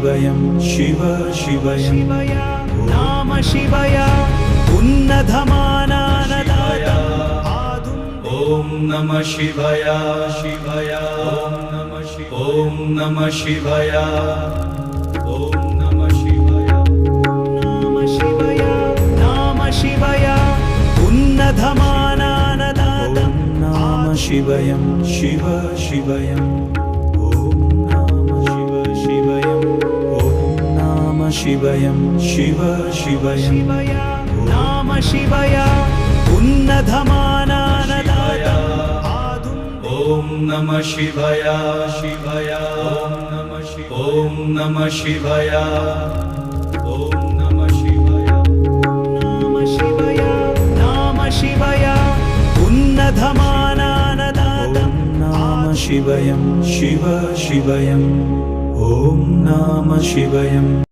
शिवयं शिव शिवयं नाम शिवय उन्नतमानानदाय ॐ नमः शिवाय शिवाय ॐ नमः शिवाय ॐ नमः शिवाय नाम शिवय नाम शिवय उन्नतमानानदाय नाम शिवयं शिव शिवयं शिवयं शिव शिवयं नाम शिवय उन्नतमानानदाय ॐ नमः शिवाय शिवाय ॐ नमः शिवाय ॐ नमः शिवाय नाम शिवय नाम शिवय उन्नतमानानदाय नाम शिवयं शिव शिवयं ॐ नाम शिवयम्